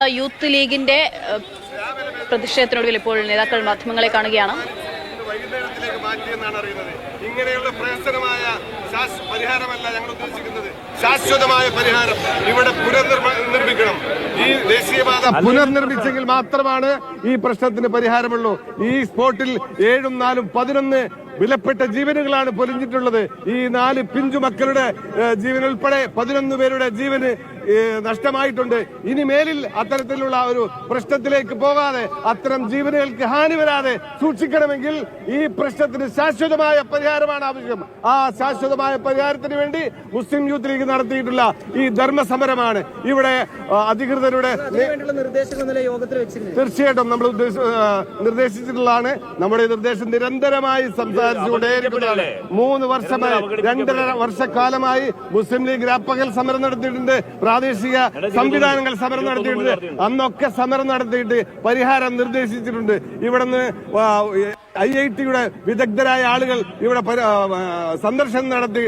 Youth ലീഗിന്റെ പ്രതിഷേധത്തിനൊടുവിൽ ഇപ്പോൾ നേതാക്കൾ മാധ്യമങ്ങളെ കാണുകയാണ്. വൈകുന്നേരത്തിലേക്ക് മാറ്റിയെന്നാണ് അറിയുന്നത്. ഇങ്ങനെയുള്ള പ്രഹസനമായ പരിഹാരമല്ല ഞങ്ങൾ ഉദ്ദേശിക്കുന്നത്. ശാശ്വതമായ പരിഹാരം ഇവിടെ പുനർനിർമ്മിക്കണം. ഈ ദേശീയപാത പുനർനിർമ്മിച്ചെങ്കിൽ മാത്രമാണ് ഈ പ്രശ്നത്തിന് പരിഹാരമുള്ളൂ. ഈ സ്പോട്ടിൽ 7, 4, 11 വിലപ്പെട്ട ജീവനുകളാണ് പൊലിഞ്ഞിട്ടുള്ളത്. ഈ 4 പിഞ്ചു മക്കളുടെ ജീവൻ ഉൾപ്പെടെ 11 പേരുടെ ജീവന് നഷ്ടമായിട്ടുണ്ട്. ഇനി മേലിൽ അത്തരത്തിലുള്ള ഒരു പ്രശ്നത്തിലേക്ക് പോകാതെ അത്തരം ജീവനുകൾക്ക് ഹാനി വരാതെ സൂക്ഷിക്കണമെങ്കിൽ ഈ പ്രശ്നത്തിന് ശാശ്വതമായ പരിഹാരമാണ് ആവശ്യം. ആ ശാശ്വതമായ പരിഹാരത്തിന് വേണ്ടി മുസ്ലിം യൂത്ത് ലീഗ് നടത്തിയിട്ടുള്ള ഈ ധർമ്മസമരമാണ് ഇവിടെ അധികൃതരുടെ തീർച്ചയായിട്ടും നമ്മൾ നിർദ്ദേശിച്ചിട്ടുള്ളതാണ്. നമ്മുടെ നിർദ്ദേശം നിരന്തരമായി സംസാരിച്ചുകൊണ്ടേയിരിക്കുന്നതാണ്. 3 വർഷമായി 2.5 വർഷക്കാലമായി മുസ്ലിം ലീഗ് രാപ്പകൽ സമരം നടത്തിയിട്ടുണ്ട്. പ്രാദേശിക സംവിധാനങ്ങൾ സമരം നടത്തിയിട്ടുണ്ട്. അന്നൊക്കെ സമരം നടത്തിയിട്ട് പരിഹാരം നിർദ്ദേശിച്ചിട്ടുണ്ട്. ഇവിടുന്ന് IIT-യുടെ വിദഗ്ധരായ ആളുകൾ ഇവിടെ സന്ദർശനം നടത്തി.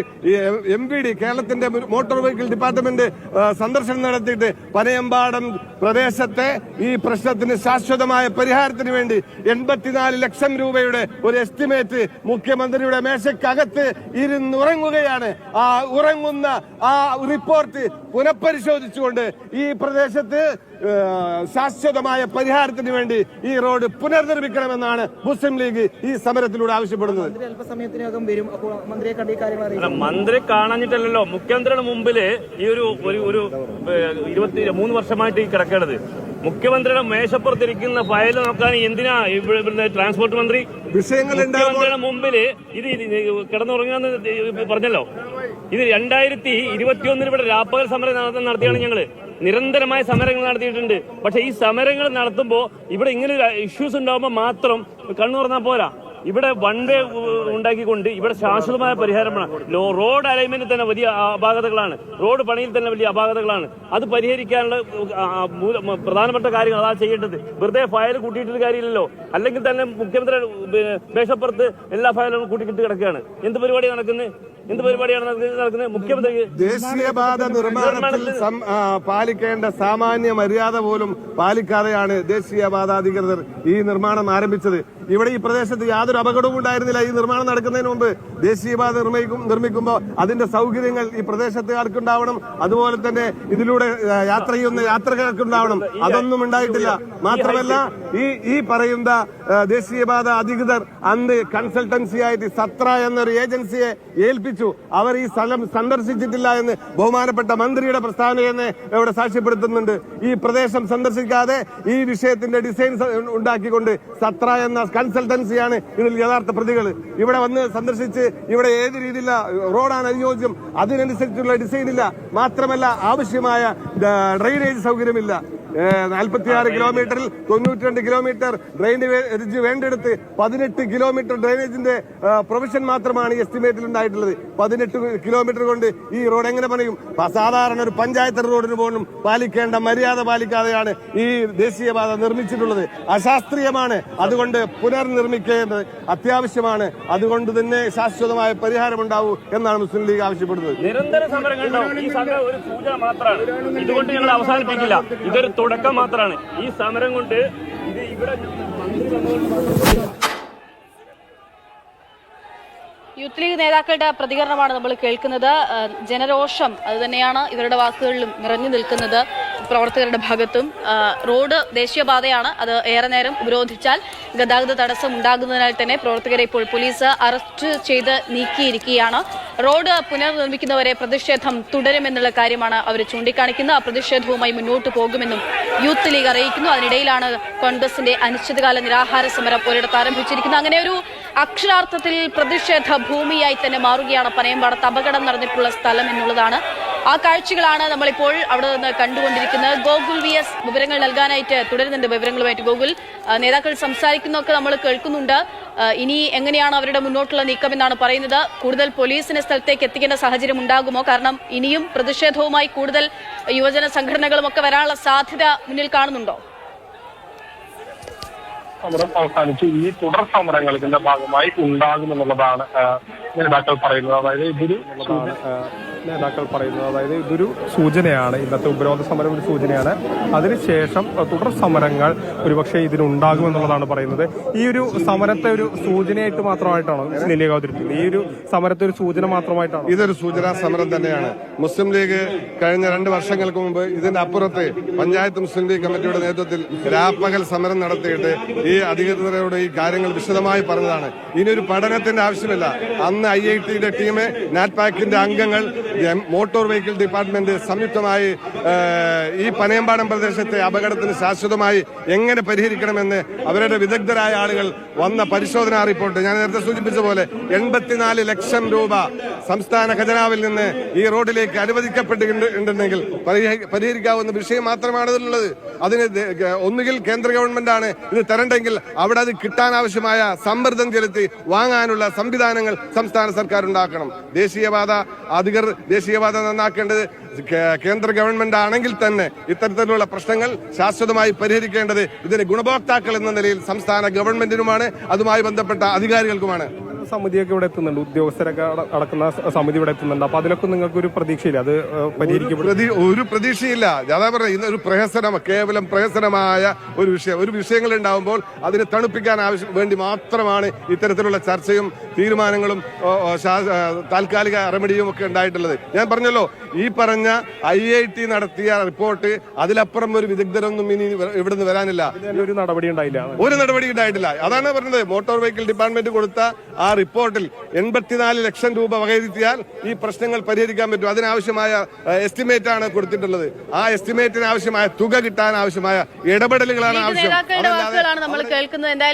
MVD കേരളത്തിന്റെ മോട്ടോർ വെഹിക്കിൾ ഡിപ്പാർട്ട്മെന്റ് സന്ദർശനം നടത്തിയിട്ട് പനയമ്പാടം പ്രദേശത്തെ ഈ പ്രശ്നത്തിന് ശാശ്വതമായ പരിഹാരത്തിന് വേണ്ടി 84 ലക്ഷം രൂപയുടെ ഒരു എസ്റ്റിമേറ്റ് മുഖ്യമന്ത്രിയുടെ മേശക്കകത്ത് ഇരുന്നുറങ്ങുകയാണ്. ആ ഉറങ്ങുന്ന ആ റിപ്പോർട്ട് പുനഃപരിശോധിച്ചുകൊണ്ട് ഈ പ്രദേശത്ത് ശാശ്വതമായ പരിഹാരത്തിന് വേണ്ടി ഈ റോഡ് പുനർനിർമ്മിക്കണമെന്നാണ് മുസ്ലിം ലീഗ് ഈ സമരത്തിലൂടെ ആവശ്യപ്പെടുന്നത്. മന്ത്രിയെ കാണാഞ്ഞിട്ടല്ലോ മുഖ്യമന്ത്രിയുടെ മുമ്പില് ഈ ഒരു 23 വർഷമായിട്ട് ഈ കിടക്കേണ്ടത്. മുഖ്യമന്ത്രിയുടെ മേശപ്പുറത്തിരിക്കുന്ന ഫയൽ നോക്കാൻ എന്തിനാ ഇവിടുന്ന് ട്രാൻസ്പോർട്ട് മന്ത്രി മുഖ്യമന്ത്രിയുടെ മുമ്പില് ഇത് കിടന്നുറങ്ങുകയെന്ന് പറഞ്ഞല്ലോ. ഇത് 2021 ഇവിടെ രാപ്പകൽ സമരം നടത്തിയാണ് ഞങ്ങള്. നിരന്തരമായ സമരങ്ങൾ നടത്തിയിട്ടുണ്ട്. പക്ഷെ ഈ സമരങ്ങൾ നടത്തുമ്പോൾ ഇവിടെ ഇങ്ങനെ ഇഷ്യൂസ് ഉണ്ടാകുമ്പോൾ മാത്രം കണ്ണു തുറന്നാൽ പോരാ. ഇവിടെ വൺ വേ ഉണ്ടാക്കിക്കൊണ്ട് ഇവിടെ ശാശ്വതമായ പരിഹാരമാണ്. റോഡ് അലൈൻമെന്റിൽ തന്നെ വലിയ അപാകതകളാണ്. റോഡ് പണിയിൽ തന്നെ വലിയ അപാകതകളാണ്. അത് പരിഹരിക്കാനുള്ള പ്രധാനപ്പെട്ട കാര്യങ്ങൾ അതാ ചെയ്യേണ്ടത്. വെറുതെ ഫയൽ കൂട്ടിയിട്ടൊരു കാര്യമില്ലല്ലോ. അല്ലെങ്കിൽ തന്നെ മുഖ്യമന്ത്രി മേശപ്പുറത്ത് എല്ലാ ഫയലും കൂട്ടിക്കിട്ട് കിടക്കുകയാണ്. എന്ത് പരിപാടിയാണ് നടക്കുന്നത്? മുഖ്യമന്ത്രി ദേശീയപാത നിർമ്മാണത്തിൽ പാലിക്കേണ്ട സാമാന്യ മര്യാദ പോലും പാലിക്കാതെയാണ് ദേശീയപാത അധികൃതർ ഈ നിർമ്മാണം ആരംഭിച്ചത്. ഇവിടെ ഈ പ്രദേശത്ത് യാതൊരു അപകടവും ഉണ്ടായിരുന്നില്ല. ഈ നിർമ്മാണം നടക്കുന്നതിന് മുമ്പ് ദേശീയപാത നിർമ്മിക്കുമ്പോൾ അതിന്റെ സൗകര്യങ്ങൾ ഈ പ്രദേശത്തുകാർക്ക് ഉണ്ടാവണം. അതുപോലെ തന്നെ ഇതിലൂടെ യാത്ര ചെയ്യുന്ന യാത്രക്കാർക്ക് ഉണ്ടാവണം. അതൊന്നും ഉണ്ടായിട്ടില്ല. മാത്രമല്ല ഈ പറയുന്ന ദേശീയപാത അധികൃതർ അന്ന് കൺസൾട്ടൻസി ആയിട്ട് സത്ര എന്നൊരു ഏജൻസിയെ ഏൽപ്പിച്ചു. അവർ ഈ സ്ഥലം സന്ദർശിച്ചിട്ടില്ല എന്ന് ബഹുമാനപ്പെട്ട മന്ത്രിയുടെ പ്രസ്താവനയെന്ന് ഇവിടെ സാക്ഷ്യപ്പെടുത്തുന്നുണ്ട്. ഈ പ്രദേശം സന്ദർശിക്കാതെ ഈ വിഷയത്തിന്റെ ഡിസൈൻ ഉണ്ടാക്കിക്കൊണ്ട് സത്ര എന്ന കൺസൾട്ടൻസിയാണ് ഇതിൽ യഥാർത്ഥ പ്രതികൾ. ഇവിടെ വന്ന് സന്ദർശിച്ച് ഇവിടെ ഏത് രീതിയിലുള്ള റോഡാണ് അനുയോജ്യം അതിനനുസരിച്ചുള്ള ഡിസൈൻ ഇല്ല. മാത്രമല്ല ആവശ്യമായ ഡ്രെയിനേജ് സൗകര്യമില്ല. 46 കിലോമീറ്ററിൽ 92 കിലോമീറ്റർ ഡ്രെയിനേജ് വേണ്ടെടുത്ത് 18 കിലോമീറ്റർ ഡ്രെയിനേജിന്റെ പ്രൊവിഷൻ മാത്രമാണ് എസ്റ്റിമേറ്റിൽ ഉണ്ടായിട്ടുള്ളത്. 18 കിലോമീറ്റർ കൊണ്ട് ഈ റോഡ് എങ്ങനെ പണിയും? സാധാരണ ഒരു പഞ്ചായത്ത് റോഡിന് പോലും പാലിക്കേണ്ട മര്യാദ പാലിക്കാതെയാണ് ഈ ദേശീയപാത നിർമ്മിച്ചിട്ടുള്ളത്. അശാസ്ത്രീയമാണ്. അതുകൊണ്ട് പുനർനിർമ്മിക്കേണ്ടത് അത്യാവശ്യമാണ്. അതുകൊണ്ട് തന്നെ ശാശ്വതമായ പരിഹാരമുണ്ടാവൂ എന്നാണ് മുസ്ലിം ലീഗ് ആവശ്യപ്പെടുന്നത്. നിരന്തര സമരങ്ങൾ ഈ സമരം ഒരു സൂചന മാത്രമാണ്. ഇതുകൊണ്ട് ഞങ്ങൾ അവസാനിപ്പിക്കില്ല. ഇതൊരു തുടക്കം മാത്രമാണ്. ഈ സമരം കൊണ്ട് ഇത് ഇവിടെ യൂത്ത് ലീഗ് നേതാക്കളുടെ പ്രതികരണമാണ് നമ്മൾ കേൾക്കുന്നത്. ജനരോഷം അത് തന്നെയാണ് ഇവരുടെ വാക്കുകളിലും നിറഞ്ഞു നിൽക്കുന്നത്. പ്രവർത്തകരുടെ ഭാഗത്തും റോഡ് ദേശീയപാതയാണ്. അത് ഏറെ നേരം ഉപരോധിച്ചാൽ ഗതാഗത തടസ്സം ഉണ്ടാകുന്നതിനാൽ തന്നെ പ്രവർത്തകരെ ഇപ്പോൾ പോലീസ് അറസ്റ്റ് ചെയ്ത് നീക്കിയിരിക്കുകയാണ്. റോഡ് പുനർനിർമ്മിക്കുന്നവരെ പ്രതിഷേധം തുടരുമെന്നുള്ള കാര്യമാണ് അവർ ചൂണ്ടിക്കാണിക്കുന്നത്. ആ പ്രതിഷേധവുമായി മുന്നോട്ട് പോകുമെന്നും യൂത്ത് ലീഗ് അറിയിക്കുന്നു. അതിനിടയിലാണ് കോൺഗ്രസിന്റെ അനിശ്ചിതകാല നിരാഹാര സമരം ഒരിടത്ത് ആരംഭിച്ചിരിക്കുന്നത്. അങ്ങനെ ഒരു അക്ഷരാർത്ഥത്തിൽ പ്രതിഷേധ ഭൂമിയായി തന്നെ മാറുകയാണ് പനയമ്പാടത്ത് അപകടം നടന്നിട്ടുള്ള സ്ഥലം എന്നുള്ളതാണ്. ആ കാഴ്ചകളാണ് നമ്മളിപ്പോൾ അവിടെ നിന്ന് കണ്ടുകൊണ്ടിരിക്കുന്നത്. ഗോകുൽ VS വിവരങ്ങൾ നൽകാനായിട്ട് തുടരുന്നുണ്ട്. വിവരങ്ങളുമായിട്ട് ഗോകുൽ, നേതാക്കൾ സംസാരിക്കുന്നതൊക്കെ നമ്മൾ കേൾക്കുന്നുണ്ട്. ഇനി എങ്ങനെയാണ് അവരുടെ മുന്നോട്ടുള്ള നീക്കം എന്നാണ് പറയുന്നത്? കൂടുതൽ പോലീസിനെ സ്ഥലത്തേക്ക് എത്തിക്കേണ്ട സാഹചര്യം ഉണ്ടാകുമോ? കാരണം ഇനിയും പ്രതിഷേധവുമായി കൂടുതൽ യുവജന സംഘടനകളും ഒക്കെ വരാനുള്ള സാധ്യത മുന്നിൽ കാണുന്നുണ്ടോ? സമരം അവസാനിച്ചു. ഈ തുടർ സമരങ്ങൾ ഇതിന്റെ ഭാഗമായി ഉണ്ടാകുമെന്നുള്ളതാണ് നേതാക്കൾ പറയുന്നത്. അതായത് ഇതൊരു സൂചനയാണ്, ഇന്നത്തെ ഉപരോധ സമരം ഒരു സൂചനയാണ്. അതിനുശേഷം തുടർ സമരങ്ങൾ ഒരുപക്ഷെ ഇതിനുണ്ടാകുമെന്നുള്ളതാണ് പറയുന്നത്. ഈ ഒരു സമരത്തെ ഒരു സൂചനയായിട്ട് മാത്രമായിട്ടാണോ മുസ്ലിം ലീഗ് അവതരിപ്പിക്കുന്നത്? ഈ ഒരു സമരത്തെ ഒരു സൂചന മാത്രമായിട്ടാണോ? ഇതൊരു സൂചനാ സമരം തന്നെയാണ്. മുസ്ലിം ലീഗ് കഴിഞ്ഞ 2 വർഷങ്ങൾക്ക് മുമ്പ് ഇതിന്റെ അപ്പുറത്ത് പഞ്ചായത്ത് മുസ്ലിം ലീഗ് കമ്മിറ്റിയുടെ നേതൃത്വത്തിൽ രാപ്പകൽ സമരം നടത്തിയിട്ട് ഈ അധികൃതരോട് ഈ കാര്യങ്ങൾ വിശദമായി പറഞ്ഞതാണ്. ഇനിയൊരു പഠനത്തിന്റെ ആവശ്യമില്ല. അന്ന് IIT ടീം, നാറ്റ്പാക്കിന്റെ അംഗങ്ങൾ, മോട്ടോർ വെഹിക്കിൾ ഡിപ്പാർട്ട്മെന്റ് സംയുക്തമായി ഈ പനയമ്പാടം പ്രദേശത്തെ അപകടത്തിന് ശാശ്വതമായി എങ്ങനെ പരിഹരിക്കണമെന്ന് അവരുടെ വിദഗ്ധരായ ആളുകൾ വന്ന പരിശോധനാ റിപ്പോർട്ട് ഞാൻ നേരത്തെ സൂചിപ്പിച്ച പോലെ 84 ലക്ഷം രൂപ സംസ്ഥാന ഖജനാവിൽ നിന്ന് ഈ റോഡിലേക്ക് അനുവദിക്കപ്പെട്ടിട്ടുണ്ടെങ്കിൽ പരിഹരിക്കാവുന്ന വിഷയം മാത്രമാണ് ഇതിലുള്ളത്. അതിന് ഒന്നുകിൽ കേന്ദ്ര ഗവൺമെന്റാണ് ഇത് തരണ്ടെങ്കിൽ അവിടെ അത് കിട്ടാൻ ആവശ്യമായ സമ്മർദ്ദം ചെലുത്തി വാങ്ങാനുള്ള സംവിധാനങ്ങൾ സംസ്ഥാന സർക്കാർ ഉണ്ടാക്കണം. ദേശീയപാത നന്നാക്കേണ്ടത് കേന്ദ്ര ഗവൺമെന്റ് ആണെങ്കിൽ തന്നെ ഇത്തരത്തിലുള്ള പ്രശ്നങ്ങൾ ശാശ്വതമായി പരിഹരിക്കേണ്ടത് ഇതിന് ഗുണഭോക്താക്കൾ എന്ന നിലയിൽ സംസ്ഥാന ഗവൺമെന്റിനുമാണ്, അതുമായി ബന്ധപ്പെട്ട അധികാരികൾക്കുമാണ്. സമിതിയൊക്കെ ഇവിടെ എത്തുന്നുണ്ട്, ഉദ്യോഗസ്ഥരൊക്കെ അടക്കുന്ന സമിതി ഇവിടെ എത്തുന്നുണ്ട്. അപ്പൊ അതിലൊക്കെ നിങ്ങൾക്ക് ഒരു പ്രതീക്ഷയില്ല അത് പരിഹരിക്കപ്പെടും? ഒരു പ്രതീക്ഷയില്ല. അതാ പറയുക, ഇന്നൊരു കേവലം പ്രഹസനമായ ഒരു വിഷയങ്ങൾ ഉണ്ടാവുമ്പോൾ അതിനെ തണുപ്പിക്കാൻ വേണ്ടി മാത്രമാണ് ഇത്തരത്തിലുള്ള ചർച്ചയും തീരുമാനങ്ങളും താൽക്കാലിക റെമഡിയും ഒക്കെ ഉണ്ടായിട്ടുള്ളത്. ഞാൻ പറഞ്ഞല്ലോ, ഈ പറഞ്ഞ IIT നടത്തിയ റിപ്പോർട്ട് അതിലപ്പുറം ഒരു വിദഗ്ധരൊന്നും ഇനി ഇവിടുന്ന് വരാനില്ല. ഒരു നടപടി ഉണ്ടായിട്ടില്ല. അതാണ് പറഞ്ഞത്. മോട്ടോർ വെഹിക്കിൾ ഡിപ്പാർട്ട്മെന്റ് കൊടുത്ത ആ റിപ്പോർട്ടിൽ 84 ലക്ഷം രൂപ വകയിരുത്തിയാൽ ഈ പ്രശ്നങ്ങൾ പരിഹരിക്കാൻ പറ്റും. അതിനാവശ്യമായ എസ്റ്റിമേറ്റ് ആണ് കൊടുത്തിട്ടുള്ളത്. ആ എസ്റ്റിമേറ്റിന് ആവശ്യമായ തുക കിട്ടാൻ ആവശ്യമായ ഇടപെടലുകളാണ് ആവശ്യം. നമ്മൾ കേൾക്കുന്നത്. എന്തായാലും